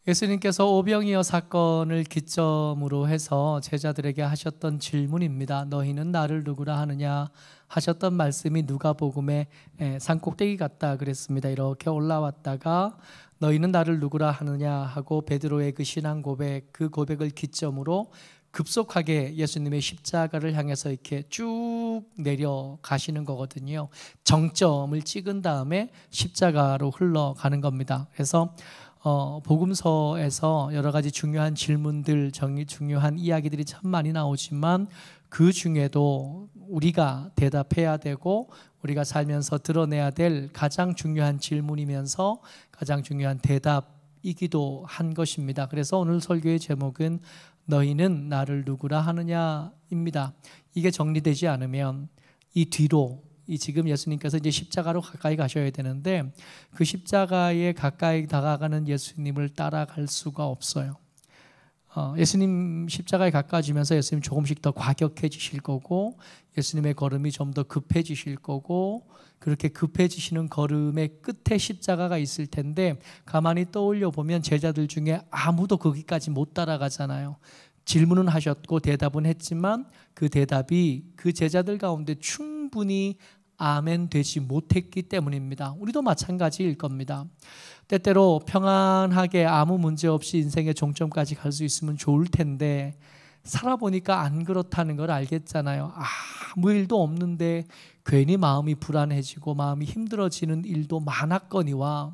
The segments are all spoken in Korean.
예수님께서 오병이어 사건을 기점으로 해서 제자들에게 하셨던 질문입니다. 너희는 나를 누구라 하느냐 하셨던 말씀이 누가복음의 산꼭대기 같다 그랬습니다. 이렇게 올라왔다가 너희는 나를 누구라 하느냐 하고 베드로의 그 신앙 고백, 그 고백을 기점으로 급속하게 예수님의 십자가를 향해서 이렇게 쭉 내려가시는 거거든요. 정점을 찍은 다음에 십자가로 흘러가는 겁니다. 그래서 복음서에서 여러 가지 중요한 질문들, 중요한 이야기들이 참 많이 나오지만 그 중에도 우리가 대답해야 되고 우리가 살면서 드러내야 될 가장 중요한 질문이면서 가장 중요한 대답이기도 한 것입니다. 그래서 오늘 설교의 제목은 너희는 나를 누구라 하느냐입니다. 이게 정리되지 않으면 이 뒤로 지금 예수님께서 이제 십자가로 가까이 가셔야 되는데 그 십자가에 가까이 다가가는 예수님을 따라갈 수가 없어요. 예수님 십자가에 가까워지면서 예수님 조금씩 더 과격해지실 거고 예수님의 걸음이 좀 더 급해지실 거고 그렇게 급해지시는 걸음의 끝에 십자가가 있을 텐데 가만히 떠올려 보면 제자들 중에 아무도 거기까지 못 따라가잖아요. 질문은 하셨고 대답은 했지만 그 대답이 그 제자들 가운데 충분히 아멘 되지 못했기 때문입니다. 우리도 마찬가지일 겁니다. 때때로 평안하게 아무 문제 없이 인생의 종점까지 갈 수 있으면 좋을 텐데 살아보니까 안 그렇다는 걸 알겠잖아요. 아무 일도 없는데 괜히 마음이 불안해지고 마음이 힘들어지는 일도 많았거니와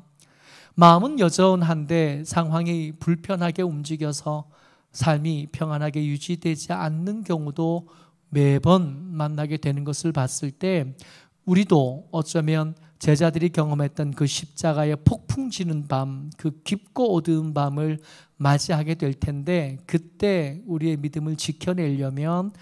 마음은 여전한데 상황이 불편하게 움직여서 삶이 평안하게 유지되지 않는 경우도 매번 만나게 되는 것을 봤을 때 우리도 어쩌면 제자들이 경험했던 그 십자가의 폭풍 지는 밤, 그 깊고 어두운 밤을 맞이하게 될 텐데 그때 우리의 믿음을 지켜내려면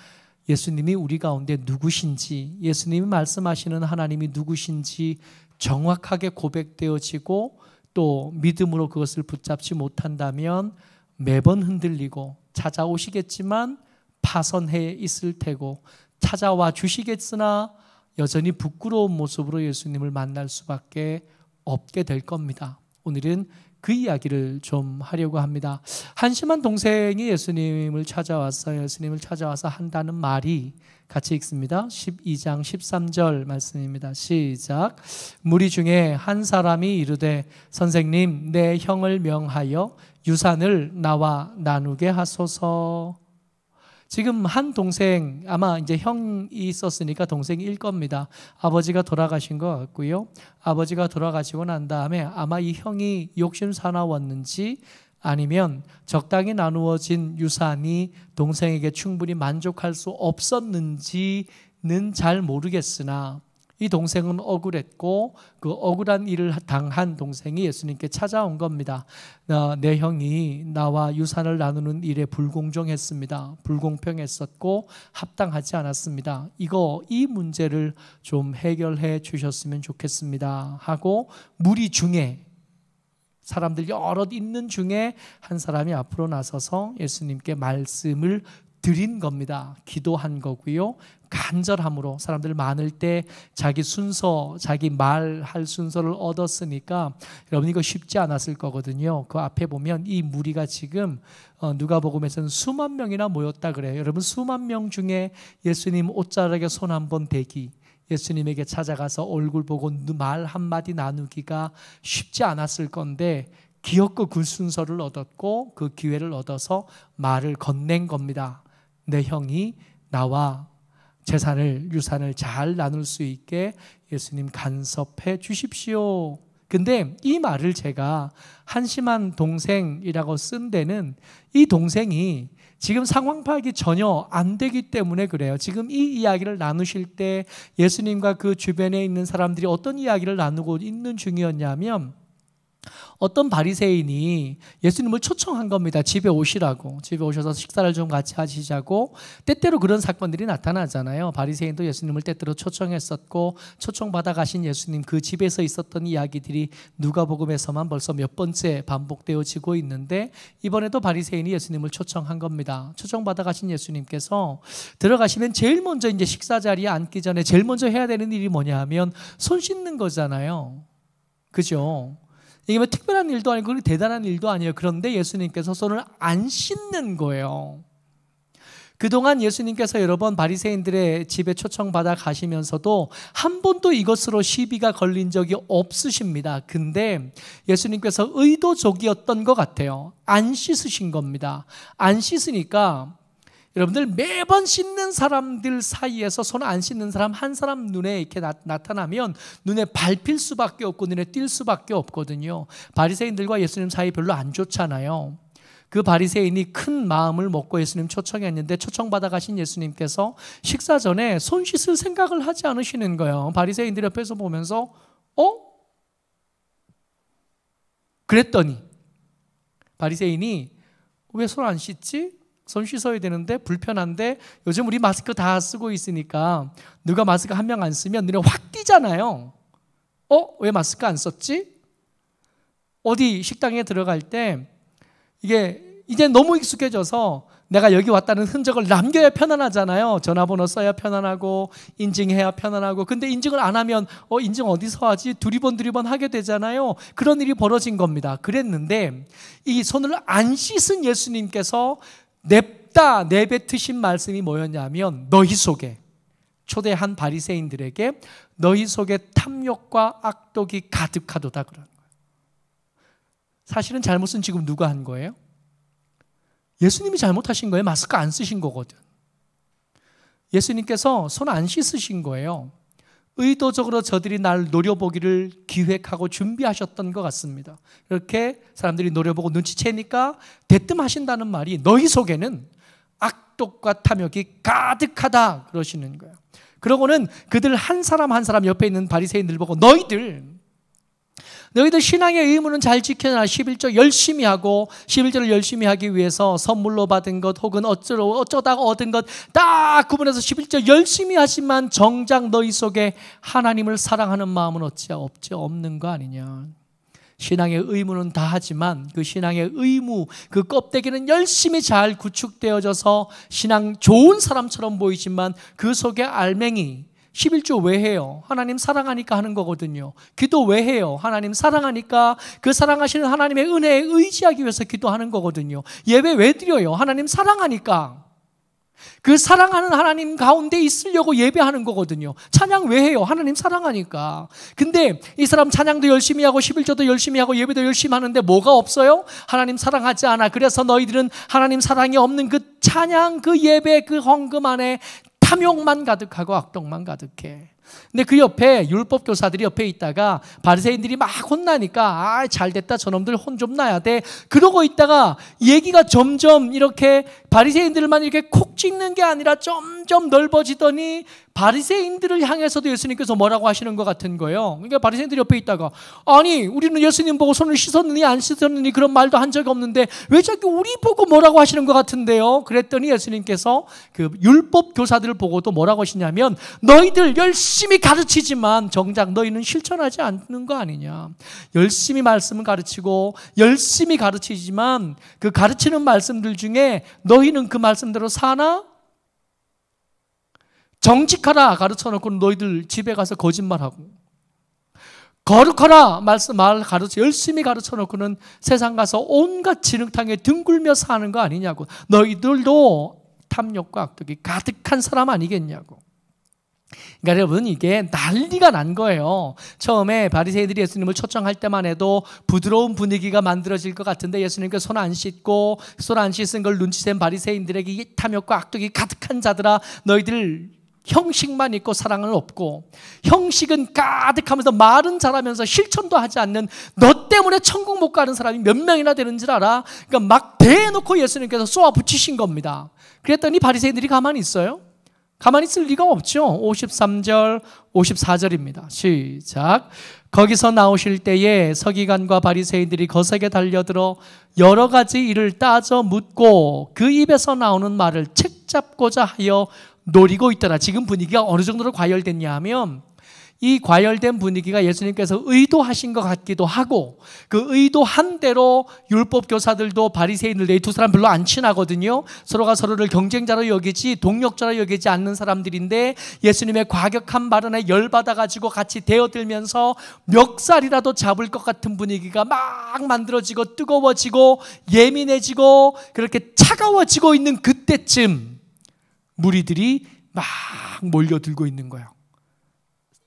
예수님이 우리 가운데 누구신지, 예수님이 말씀하시는 하나님이 누구신지 정확하게 고백되어지고 또 믿음으로 그것을 붙잡지 못한다면 매번 흔들리고 찾아오시겠지만 파선해 있을 테고 찾아와 주시겠으나 여전히 부끄러운 모습으로 예수님을 만날 수밖에 없게 될 겁니다. 오늘은 그 이야기를 좀 하려고 합니다. 한심한 동생이 예수님을 찾아왔어요. 예수님을 찾아와서 한다는 말이 같이 읽습니다. 12장 13절 말씀입니다. 시작. 무리 중에 한 사람이 이르되 선생님 내 형을 명하여 유산을 나와 나누게 하소서. 지금 한 동생, 아마 이제 형이 있었으니까 동생일 겁니다. 아버지가 돌아가신 것 같고요. 아버지가 돌아가시고 난 다음에 아마 이 형이 욕심 사나웠는지 아니면 적당히 나누어진 유산이 동생에게 충분히 만족할 수 없었는지는 잘 모르겠으나 이 동생은 억울했고 그 억울한 일을 당한 동생이 예수님께 찾아온 겁니다. 내 형이 나와 유산을 나누는 일에 불공정했습니다. 불공평했었고 합당하지 않았습니다. 이 문제를 좀 해결해 주셨으면 좋겠습니다 하고 무리 중에 사람들 여럿 있는 중에 한 사람이 앞으로 나서서 예수님께 말씀을 드린 겁니다. 기도한 거고요. 간절함으로 사람들 많을 때 자기 순서, 자기 말할 순서를 얻었으니까 여러분 이거 쉽지 않았을 거거든요. 그 앞에 보면 이 무리가 지금 누가복음에서는 수만 명이나 모였다 그래요. 여러분 수만 명 중에 예수님 옷자락에 손 한번 대기, 예수님에게 찾아가서 얼굴 보고 말 한마디 나누기가 쉽지 않았을 건데 기어코 그 순서를 얻었고 그 기회를 얻어서 말을 건넨 겁니다. 내 형이 나와 재산을, 유산을 잘 나눌 수 있게 예수님 간섭해 주십시오. 근데 이 말을 제가 한심한 동생이라고 쓴 데는 이 동생이 지금 상황 파악이 전혀 안 되기 때문에 그래요. 지금 이 이야기를 나누실 때 예수님과 그 주변에 있는 사람들이 어떤 이야기를 나누고 있는 중이었냐면 어떤 바리새인이 예수님을 초청한 겁니다. 집에 오시라고. 집에 오셔서 식사를 좀 같이 하시자고. 때때로 그런 사건들이 나타나잖아요. 바리새인도 예수님을 때때로 초청했었고 초청받아 가신 예수님 그 집에서 있었던 이야기들이 누가복음에서만 벌써 몇 번째 반복되어지고 있는데 이번에도 바리새인이 예수님을 초청한 겁니다. 초청받아 가신 예수님께서 들어가시면 제일 먼저 이제 식사 자리에 앉기 전에 제일 먼저 해야 되는 일이 뭐냐 하면 손 씻는 거잖아요. 그죠? 이게 뭐 특별한 일도 아니고 대단한 일도 아니에요. 그런데 예수님께서 손을 안 씻는 거예요. 그동안 예수님께서 여러 번 바리새인들의 집에 초청받아 가시면서도 한 번도 이것으로 시비가 걸린 적이 없으십니다. 근데 예수님께서 의도적이었던 것 같아요. 안 씻으신 겁니다. 안 씻으니까 여러분들 매번 씻는 사람들 사이에서 손 안 씻는 사람 한 사람 눈에 이렇게 나타나면 눈에 밟힐 수밖에 없고 눈에 띌 수밖에 없거든요. 바리새인들과 예수님 사이 별로 안 좋잖아요. 그 바리새인이 큰 마음을 먹고 예수님 초청했는데 초청받아 가신 예수님께서 식사 전에 손 씻을 생각을 하지 않으시는 거예요. 바리새인들 옆에서 보면서 그랬더니 바리새인이 왜 손 안 씻지? 손 씻어야 되는데 불편한데 요즘 우리 마스크 다 쓰고 있으니까 누가 마스크 한 명 안 쓰면 눈에 확 띄잖아요. 왜 마스크 안 썼지? 어디 식당에 들어갈 때 이게 이제 너무 익숙해져서 내가 여기 왔다는 흔적을 남겨야 편안하잖아요. 전화번호 써야 편안하고 인증해야 편안하고. 근데 인증을 안 하면 인증 어디서 하지? 두리번 하게 되잖아요. 그런 일이 벌어진 겁니다. 그랬는데 이 손을 안 씻은 예수님께서 내뱉으신 말씀이 뭐였냐면 너희 속에 초대한 바리새인들에게 너희 속에 탐욕과 악독이 가득하도다 그런 거예요. 사실은 잘못은 지금 누가 한 거예요? 예수님이 잘못하신 거예요. 마스크 안 쓰신 거거든. 예수님께서 손 안 씻으신 거예요. 의도적으로 저들이 날 노려보기를 기획하고 준비하셨던 것 같습니다. 이렇게 사람들이 노려보고 눈치채니까 대뜸하신다는 말이 너희 속에는 악독과 탐욕이 가득하다 그러시는 거예요. 그러고는 그들 한 사람 한 사람 옆에 있는 바리새인들 보고 너희들 신앙의 의무는 잘 지켜놔. 11조 열심히 하고 11조를 열심히 하기 위해서 선물로 받은 것 혹은 어쩌다가 얻은 것 딱 구분해서 11조 열심히 하지만 정작 너희 속에 하나님을 사랑하는 마음은 없는 거 아니냐. 신앙의 의무는 다 하지만 그 신앙의 의무, 그 껍데기는 열심히 잘 구축되어져서 신앙 좋은 사람처럼 보이지만 그 속에 알맹이 11조 왜 해요? 하나님 사랑하니까 하는 거거든요. 기도 왜 해요? 하나님 사랑하니까 그 사랑하시는 하나님의 은혜에 의지하기 위해서 기도하는 거거든요. 예배 왜 드려요? 하나님 사랑하니까. 그 사랑하는 하나님 가운데 있으려고 예배하는 거거든요. 찬양 왜 해요? 하나님 사랑하니까. 근데 이 사람 찬양도 열심히 하고 11조도 열심히 하고 예배도 열심히 하는데 뭐가 없어요? 하나님 사랑하지 않아. 그래서 너희들은 하나님 사랑이 없는 그 찬양, 그 예배, 그 헌금 안에 탐욕만 가득하고 악독만 가득해. 근데 그 옆에 율법 교사들이 옆에 있다가 바리새인들이 막 혼나니까 잘됐다 저놈들 혼 좀 나야 돼 그러고 있다가 얘기가 점점 이렇게 바리새인들만 이렇게 콕 찍는 게 아니라 점점 넓어지더니 바리새인들을 향해서도 예수님께서 뭐라고 하시는 것 같은 거예요. 그러니까 바리새인들이 옆에 있다가 아니 우리는 예수님 보고 손을 씻었느니 안 씻었느니 그런 말도 한 적이 없는데 왜 자꾸 우리 보고 뭐라고 하시는 것 같은데요. 그랬더니 예수님께서 그 율법 교사들을 보고도 뭐라고 하시냐면 너희들 열심히 가르치지만 정작 너희는 실천하지 않는 거 아니냐. 열심히 말씀을 가르치고 열심히 가르치지만 그 가르치는 말씀들 중에 너희는 그 말씀대로 사나? 정직하라 가르쳐놓고 너희들 집에 가서 거짓말하고 거룩하라 말 가르쳐 열심히 가르쳐놓고는 세상 가서 온갖 진흙탕에 뒹굴며 사는 거 아니냐고. 너희들도 탐욕과 악독이 가득한 사람 아니겠냐고. 그러니까 여러분 이게 난리가 난 거예요. 처음에 바리새인들이 예수님을 초청할 때만 해도 부드러운 분위기가 만들어질 것 같은데 예수님께서 손 안 씻고 손 안 씻은 걸 눈치챈 바리새인들에게 이 탐욕과 악독이 가득한 자들아 너희들 형식만 있고 사랑은 없고 형식은 가득하면서 말은 잘하면서 실천도 하지 않는 너 때문에 천국 못 가는 사람이 몇 명이나 되는 줄 알아? 그러니까 막 대놓고 예수님께서 쏘아붙이신 겁니다. 그랬더니 바리새인들이 가만히 있어요? 가만히 있을 리가 없죠. 53절 54절입니다 시작. 거기서 나오실 때에 서기관과 바리새인들이 거석에 달려들어 여러 가지 일을 따져 묻고 그 입에서 나오는 말을 책잡고자 하여 노리고 있더라. 지금 분위기가 어느 정도로 과열됐냐 하면 이 과열된 분위기가 예수님께서 의도하신 것 같기도 하고, 그 의도한 대로 율법 교사들도 바리새인들, 이 두 사람 별로 안 친하거든요. 서로가 서로를 경쟁자로 여기지 동력자로 여기지 않는 사람들인데, 예수님의 과격한 발언에 열받아가지고 같이 대어들면서 멱살이라도 잡을 것 같은 분위기가 막 만들어지고 뜨거워지고 예민해지고 그렇게 차가워지고 있는 그때쯤 무리들이 막 몰려들고 있는 거예요.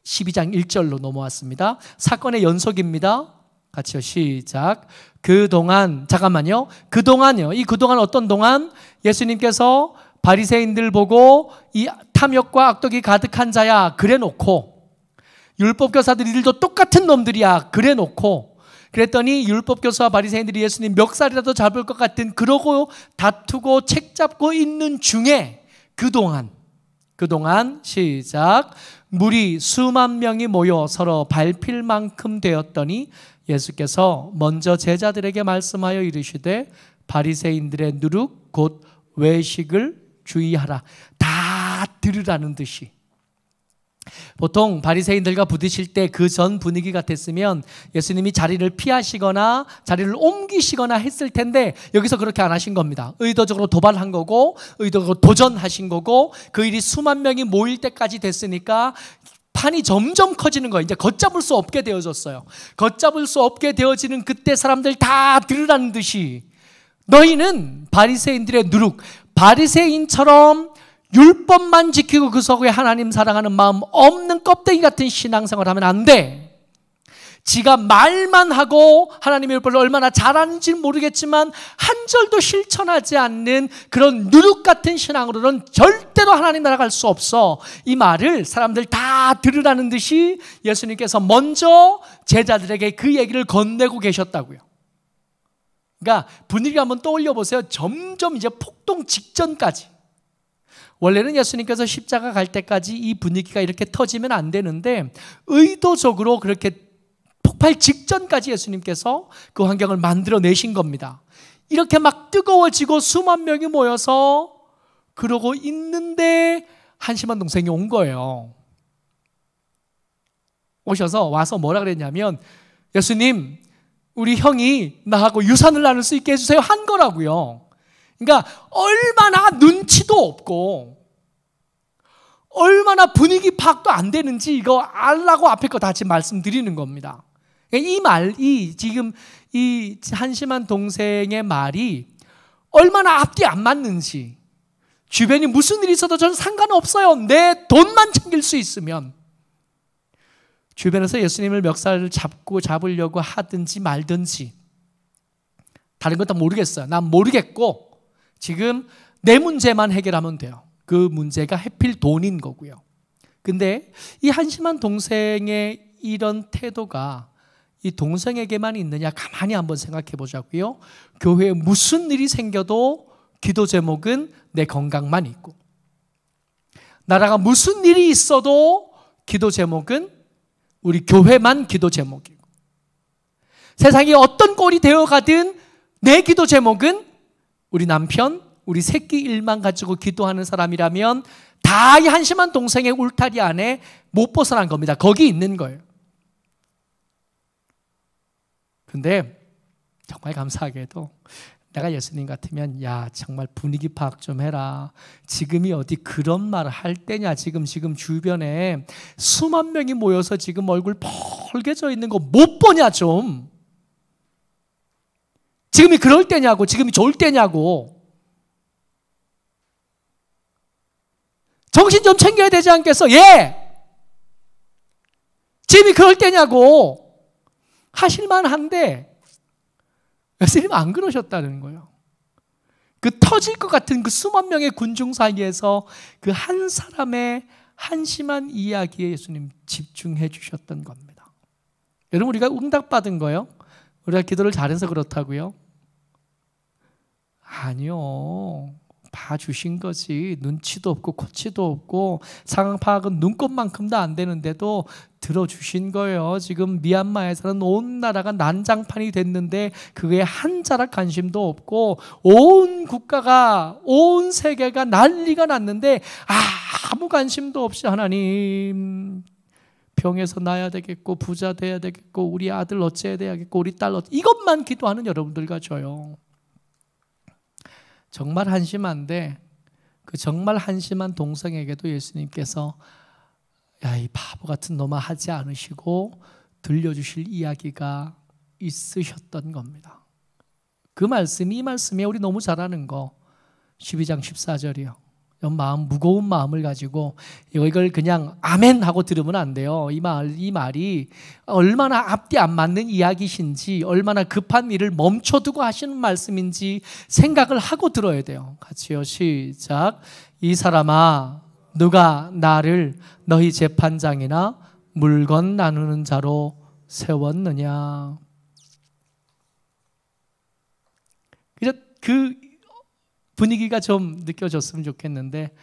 12장 1절로 넘어왔습니다. 사건의 연속입니다. 같이요, 시작. 그동안, 잠깐만요. 그동안요. 이 그동안 어떤 동안? 예수님께서 바리새인들 보고 이 탐욕과 악독이 가득한 자야 그래 놓고, 율법교사들 이들도 똑같은 놈들이야 그래 놓고, 그랬더니 율법교사와 바리새인들이 예수님 멱살이라도 잡을 것 같은, 그러고 다투고 책 잡고 있는 중에 그동안 시작. 물이 수만 명이 모여 서로 밟힐 만큼 되었더니 예수께서 먼저 제자들에게 말씀하여 이르시되 바리새인들의 누룩 곧 외식을 주의하라. 다 들으라는 듯이. 보통 바리새인들과 부딪힐 때 그 전 분위기 같았으면 예수님이 자리를 피하시거나 자리를 옮기시거나 했을 텐데, 여기서 그렇게 안 하신 겁니다. 의도적으로 도발한 거고 의도적으로 도전하신 거고, 그 일이 수만 명이 모일 때까지 됐으니까 판이 점점 커지는 거예요. 이제 걷잡을 수 없게 되어졌어요. 걷잡을 수 없게 되어지는 그때 사람들 다 들으라는 듯이, 너희는 바리새인들의 누룩, 바리새인처럼 율법만 지키고 그 속에 하나님 사랑하는 마음 없는 껍데기 같은 신앙생활을 하면 안 돼. 지가 말만 하고 하나님의 율법을 얼마나 잘하는지는 모르겠지만 한 절도 실천하지 않는 그런 누룩 같은 신앙으로는 절대로 하나님 나라 갈 수 없어. 이 말을 사람들 다 들으라는 듯이 예수님께서 먼저 제자들에게 그 얘기를 건네고 계셨다고요. 그러니까 분위기 한번 떠올려 보세요. 점점 이제 폭동 직전까지. 원래는 예수님께서 십자가 갈 때까지 이 분위기가 이렇게 터지면 안 되는데, 의도적으로 그렇게 폭발 직전까지 예수님께서 그 환경을 만들어내신 겁니다. 이렇게 막 뜨거워지고 수만 명이 모여서 그러고 있는데 한심한 동생이 온 거예요. 오셔서 와서 뭐라 그랬냐면, 예수님, 우리 형이 나하고 유산을 나눌 수 있게 해주세요 한 거라고요. 그러니까 얼마나 눈치도 없고 얼마나 분위기 파악도 안 되는지 이거 알라고 앞에 거 다 지금 말씀드리는 겁니다. 지금 이 한심한 동생의 말이 얼마나 앞뒤 안 맞는지, 주변이 무슨 일이 있어도 저는 상관없어요. 내 돈만 챙길 수 있으면. 주변에서 예수님을 멱살을 잡으려고 하든지 말든지, 다른 건 다 모르겠어요. 난 모르겠고 지금 내 문제만 해결하면 돼요. 그 문제가 하필 돈인 거고요. 근데 이 한심한 동생의 이런 태도가 이 동생에게만 있느냐, 가만히 한번 생각해 보자고요. 교회에 무슨 일이 생겨도 기도 제목은 내 건강만 있고, 나라가 무슨 일이 있어도 기도 제목은 우리 교회만 기도 제목이고, 세상이 어떤 꼴이 되어가든 내 기도 제목은 우리 남편, 우리 새끼 일만 가지고 기도하는 사람이라면 다 이 한심한 동생의 울타리 안에 못 벗어난 겁니다. 거기 있는 거예요. 근데 정말 감사하게도 내가 예수님 같으면, 야, 정말 분위기 파악 좀 해라. 지금이 어디 그런 말을 할 때냐. 지금 주변에 수만 명이 모여서 지금 얼굴 벌게져 있는 거 못 보냐 좀. 지금이 그럴 때냐고. 지금이 좋을 때냐고. 정신 좀 챙겨야 되지 않겠어? 예! 지금이 그럴 때냐고 하실만 한데 예수님 안 그러셨다는 거예요. 그 터질 것 같은 그 수만 명의 군중 사이에서 그 한 사람의 한심한 이야기에 예수님 집중해 주셨던 겁니다. 여러분, 우리가 응답받은 거요? 우리가 기도를 잘해서 그렇다고요? 아니요. 봐주신 거지. 눈치도 없고 코치도 없고 상황 파악은 눈꼽만큼도 안 되는데도 들어주신 거예요. 지금 미얀마에서는 온 나라가 난장판이 됐는데 그게 한 자락 관심도 없고 온 국가가, 온 세계가 난리가 났는데 아무 관심도 없이 하나님 병에서 나야 되겠고 부자 돼야 되겠고 우리 아들 어째야 되겠고 우리 딸 이것만 기도하는 여러분들과 저요. 정말 한심한데 그 정말 한심한 동생에게도 예수님께서 야, 이 바보 같은 놈아 하지 않으시고 들려주실 이야기가 있으셨던 겁니다. 그 말씀이 이 말씀에 우리 너무 잘 아는 거 12장 14절이요. 무거운 마음을 가지고 이걸 그냥 아멘 하고 들으면 안 돼요. 이 말이 얼마나 앞뒤 안 맞는 이야기신지 얼마나 급한 일을 멈춰두고 하시는 말씀인지 생각을 하고 들어야 돼요. 같이요. 시작. 이 사람아 누가 나를 너희 재판장이나 물건 나누는 자로 세웠느냐. 그 분위기가 좀 느껴졌으면 좋겠는데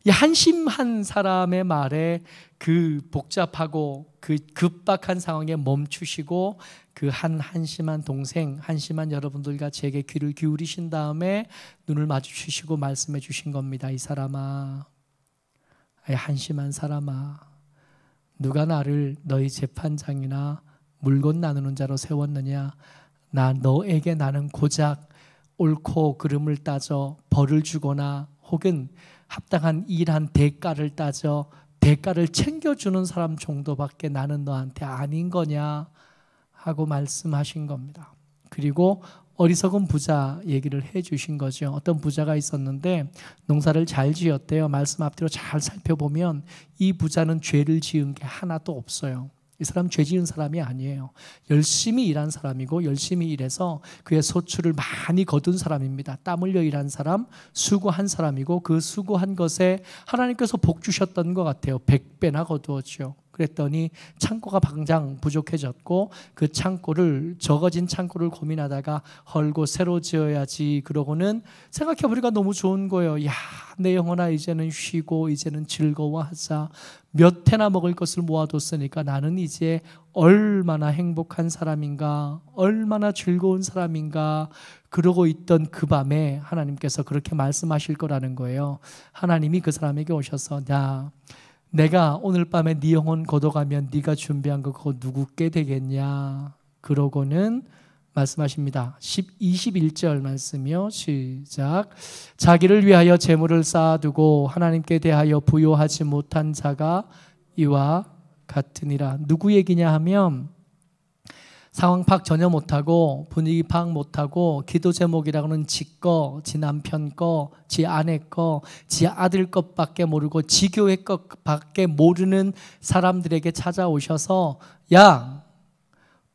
이 한심한 사람의 말에 그 복잡하고 그 급박한 상황에 멈추시고 그 한심한 동생, 한심한 여러분들과 제게 귀를 기울이신 다음에 눈을 마주치시고 말씀해 주신 겁니다. 이 사람아, 한심한 사람아, 누가 나를 너희 재판장이나 물건 나누는 자로 세웠느냐. 너에게 나는 고작 옳고 그름을 따져 벌을 주거나 혹은 합당한 일한 대가를 따져 대가를 챙겨주는 사람 정도밖에 나는 너한테 아닌 거냐 하고 말씀하신 겁니다. 그리고 어리석은 부자 얘기를 해 주신 거죠. 어떤 부자가 있었는데 농사를 잘 지었대요. 말씀 앞뒤로 잘 살펴보면 이 부자는 죄를 지은 게 하나도 없어요. 이 사람 죄 지은 사람이 아니에요. 열심히 일한 사람이고 열심히 일해서 그의 소출을 많이 거둔 사람입니다. 땀 흘려 일한 사람, 수고한 사람이고 그 수고한 것에 하나님께서 복 주셨던 것 같아요. 100배나 거두었죠. 그랬더니 창고가 방장 부족해졌고 그 창고를 적어진 창고를 고민하다가 헐고 새로 지어야지 그러고는 생각해보니까 너무 좋은 거예요. 야, 내 영혼아 이제는 쉬고 이제는 즐거워하자. 몇 해나 먹을 것을 모아뒀으니까 나는 이제 얼마나 행복한 사람인가, 얼마나 즐거운 사람인가 그러고 있던 그 밤에 하나님께서 그렇게 말씀하실 거라는 거예요. 하나님이 그 사람에게 오셔서 야, 내가 오늘 밤에 네 영혼 걷어가면 네가 준비한 거 그거 누구께 되겠냐. 그러고는 말씀하십니다. 21절 말씀이요. 시작. 자기를 위하여 재물을 쌓아두고 하나님께 대하여 부요하지 못한 자가 이와 같으니라. 누구 얘기냐 하면 상황 파악 전혀 못하고 분위기 파악 못하고 기도 제목이라고는 지 거, 지 남편 거, 지 아내 거, 지 아들 것밖에 모르고 지 교회 것밖에 모르는 사람들에게 찾아오셔서 야,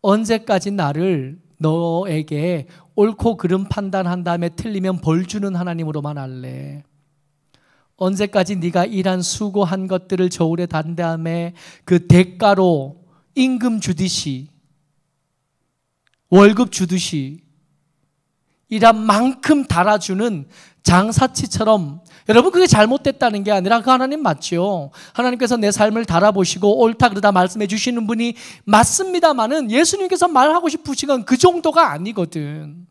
언제까지 나를 너에게 옳고 그름 판단한 다음에 틀리면 벌 주는 하나님으로만 할래? 언제까지 네가 일한 수고한 것들을 저울에 단 다음에 그 대가로 임금 주듯이 월급 주듯이 일한 만큼 달아주는 장사치처럼 여러분 그게 잘못됐다는 게 아니라 그 하나님 맞죠. 하나님께서 내 삶을 달아보시고 옳다 그러다 말씀해 주시는 분이 맞습니다마는 예수님께서 말하고 싶으신 건 그 정도가 아니거든.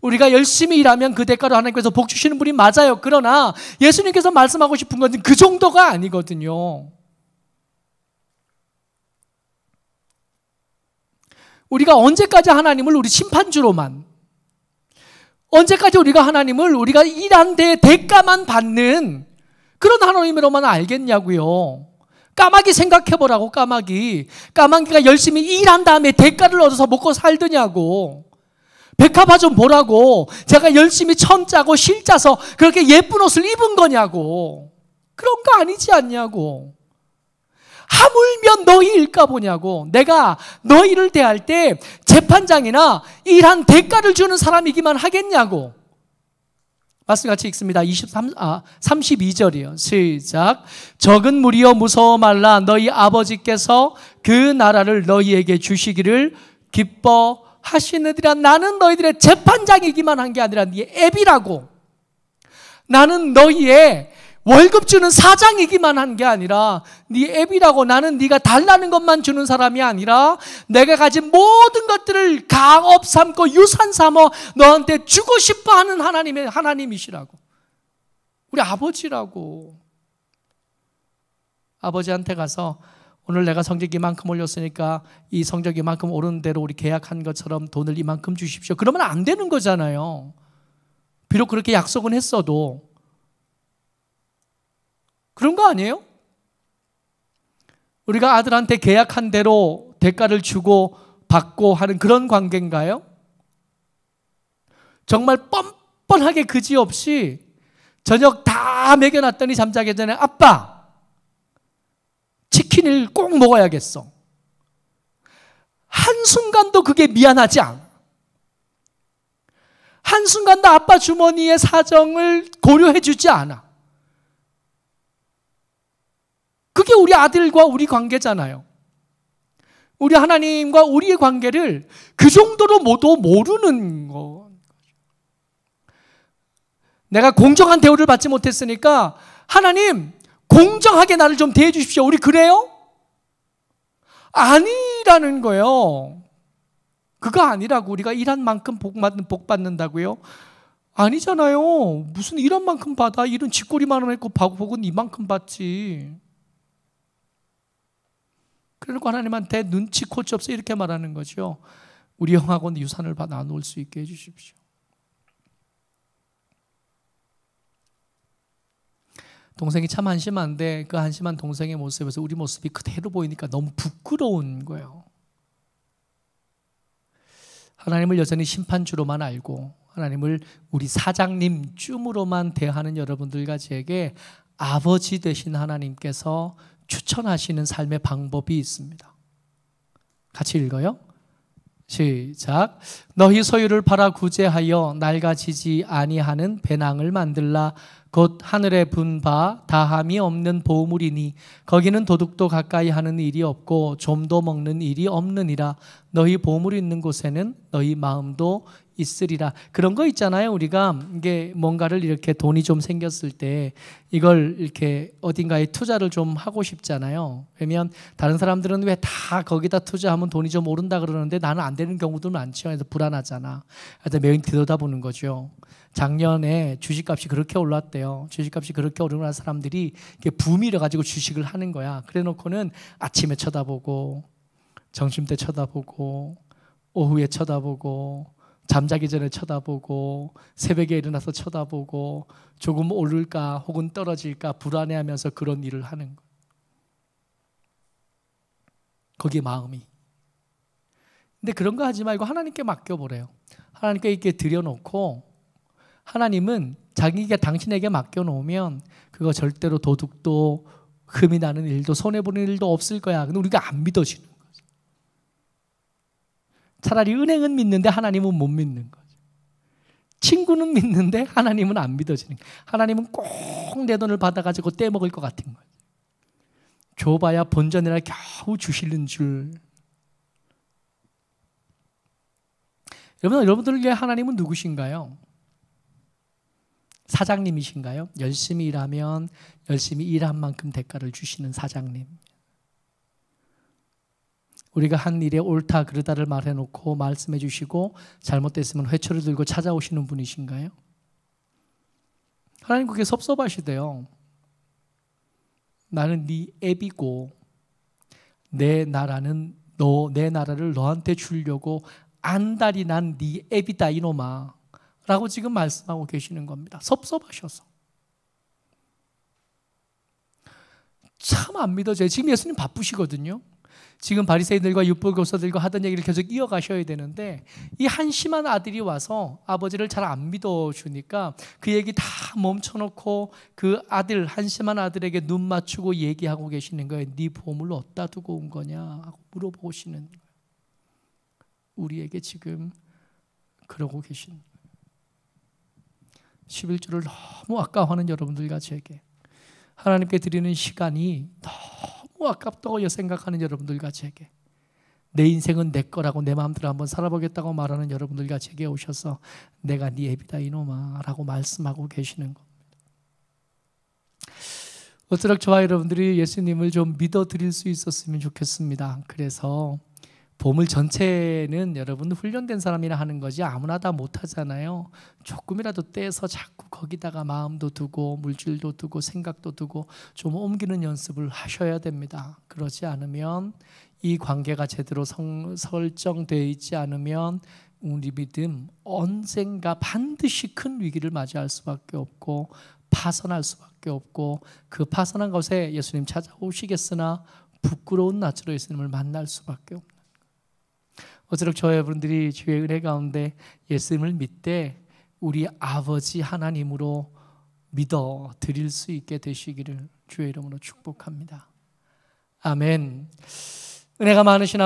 우리가 열심히 일하면 그 대가로 하나님께서 복 주시는 분이 맞아요. 그러나 예수님께서 말씀하고 싶은 건 그 정도가 아니거든요. 우리가 언제까지 하나님을 우리 심판주로만, 언제까지 우리가 하나님을 우리가 일한 데 대가만 받는 그런 하나님으로만 알겠냐고요. 까마귀 생각해보라고. 까마귀가 열심히 일한 다음에 대가를 얻어서 먹고 살더냐고. 백합화좀 보라고. 제가 열심히 천 짜고 실 짜서 그렇게 예쁜 옷을 입은 거냐고. 그런 거 아니지 않냐고. 하물며 너희일까 보냐고. 내가 너희를 대할 때 재판장이나 일한 대가를 주는 사람이기만 하겠냐고. 말씀 같이 읽습니다. 32절이요. 시작. 적은 무리여 무서워 말라. 너희 아버지께서 그 나라를 너희에게 주시기를 기뻐하시느니라. 나는 너희들의 재판장이기만 한 게 아니라 네 애비라고. 나는 너희의 월급 주는 사장이기만 한 게 아니라 네 애비라고. 나는 네가 달라는 것만 주는 사람이 아니라 내가 가진 모든 것들을 가업 삼고 유산 삼어 너한테 주고 싶어하는 하나님이시라고. 우리 아버지라고. 아버지한테 가서 오늘 내가 성적 이만큼 올렸으니까 이 성적 이만큼 오르는 대로 우리 계약한 것처럼 돈을 이만큼 주십시오. 그러면 안 되는 거잖아요. 비록 그렇게 약속은 했어도. 그런 거 아니에요? 우리가 아들한테 계약한 대로 대가를 주고 받고 하는 그런 관계인가요? 정말 뻔뻔하게 그지없이 저녁 다 먹여놨더니 잠자기 전에 아빠 치킨을 꼭 먹어야겠어. 한순간도 그게 미안하지 않아. 한순간도 아빠 주머니의 사정을 고려해 주지 않아. 그게 우리 아들과 우리 관계잖아요. 우리 하나님과 우리의 관계를 그 정도로 모두 모르는 거. 내가 공정한 대우를 받지 못했으니까 하나님 공정하게 나를 좀 대해 주십시오. 우리 그래요? 아니라는 거예요. 그거 아니라고. 우리가 일한 만큼 복 받는다고요? 아니잖아요. 무슨 일한 만큼 받아. 일은 쥐꼬리만큼 했고 복은 이만큼 받지. 그러니까 하나님한테 눈치 코치 없어 이렇게 말하는 거죠. 우리 형하고는 유산을 나눌 수 있게 해주십시오. 동생이 참 한심한데 그 한심한 동생의 모습에서 우리 모습이 그대로 보이니까 너무 부끄러운 거예요. 하나님을 여전히 심판주로만 알고 하나님을 우리 사장님 쯤으로만 대하는 여러분들과 저에게 아버지 되신 하나님께서 추천하시는 삶의 방법이 있습니다. 같이 읽어요. 시작. 너희 소유를 팔아 구제하여 낡아지지 아니하는 배낭을 만들라. 곧 하늘에 분바 다함이 없는 보물이니 거기는 도둑도 가까이 하는 일이 없고 좀도 먹는 일이 없느니라. 너희 보물이 있는 곳에는 너희 마음도 있으리라. 그런 거 있잖아요. 우리가 이게 뭔가를 이렇게 돈이 좀 생겼을 때 이걸 이렇게 어딘가에 투자를 좀 하고 싶잖아요. 왜냐면 다른 사람들은 왜 다 거기다 투자하면 돈이 좀 오른다 그러는데 나는 안 되는 경우도 많죠. 그래서 불안하잖아. 그래서 매일 들여다보는 거죠. 작년에 주식값이 그렇게 올랐대요. 주식값이 그렇게 오르는 사람들이 이렇게 붐이래 가지고 주식을 하는 거야. 그래 놓고는 아침에 쳐다보고 점심때 쳐다보고 오후에 쳐다보고 잠자기 전에 쳐다보고 새벽에 일어나서 쳐다보고 조금 오를까 혹은 떨어질까 불안해하면서 그런 일을 하는 거예요. 거기에 마음이. 근데 그런 거 하지 말고 하나님께 맡겨보래요. 하나님께 이렇게 들여놓고 하나님은 자기가 당신에게 맡겨놓으면 그거 절대로 도둑도 흠이 나는 일도 손해보는 일도 없을 거야. 근데 우리가 안 믿어지는 거죠. 차라리 은행은 믿는데 하나님은 못 믿는 거죠. 친구는 믿는데 하나님은 안 믿어지는 거예요. 하나님은 꼭 내 돈을 받아가지고 떼먹을 것 같은 거예요. 줘봐야 본전이라 겨우 주시는 줄. 여러분들에게 하나님은 누구신가요? 사장님이신가요? 열심히 일하면 열심히 일한 만큼 대가를 주시는 사장님. 우리가 한 일에 옳다 그르다를 말해놓고 말씀해 주시고 잘못됐으면 회초를 들고 찾아오시는 분이신가요? 하나님 그게 섭섭하시대요. 나는 네 애비고 내 나라는 내 나라를 너한테 주려고 안달이 난 네 애비다 이놈아 라고 지금 말씀하고 계시는 겁니다. 섭섭하셔서. 참 안 믿어져요. 지금 예수님 바쁘시거든요. 지금 바리새인들과 율법교사들과 하던 얘기를 계속 이어가셔야 되는데 이 한심한 아들이 와서 아버지를 잘 안 믿어주니까 그 얘기 다 멈춰놓고 그 아들, 한심한 아들에게 눈 맞추고 얘기하고 계시는 거예요. 네 보물을 어디다 두고 온 거냐 하고 물어보시는 거예요. 우리에게 지금 그러고 계신 거예요. 11조를 너무 아까워하는 여러분들과 제게 하나님께 드리는 시간이 너무 아깝다고 생각하는 여러분들과 제게 내 인생은 내 거라고 내 마음대로 한번 살아보겠다고 말하는 여러분들과 제게 오셔서 내가 네 애비다 이놈아 라고 말씀하고 계시는 겁니다. 어쩌록 저와 여러분들이 예수님을 좀 믿어드릴 수 있었으면 좋겠습니다. 그래서 보물 전체는 여러분 훈련된 사람이나 하는 거지 아무나 다 못하잖아요. 조금이라도 떼서 자꾸 거기다가 마음도 두고 물질도 두고 생각도 두고 좀 옮기는 연습을 하셔야 됩니다. 그러지 않으면 이 관계가 제대로 설정되어 있지 않으면 우리 믿음 언젠가 반드시 큰 위기를 맞이할 수밖에 없고 파선할 수밖에 없고, 그 파선한 곳에 예수님 찾아오시겠으나 부끄러운 낯으로 예수님을 만날 수밖에 없는, 어쩌록 저와 여러분들이 주의 은혜 가운데 예수님을 믿되 우리 아버지 하나님으로 믿어 드릴 수 있게 되시기를 주의 이름으로 축복합니다. 아멘. 은혜가 많으신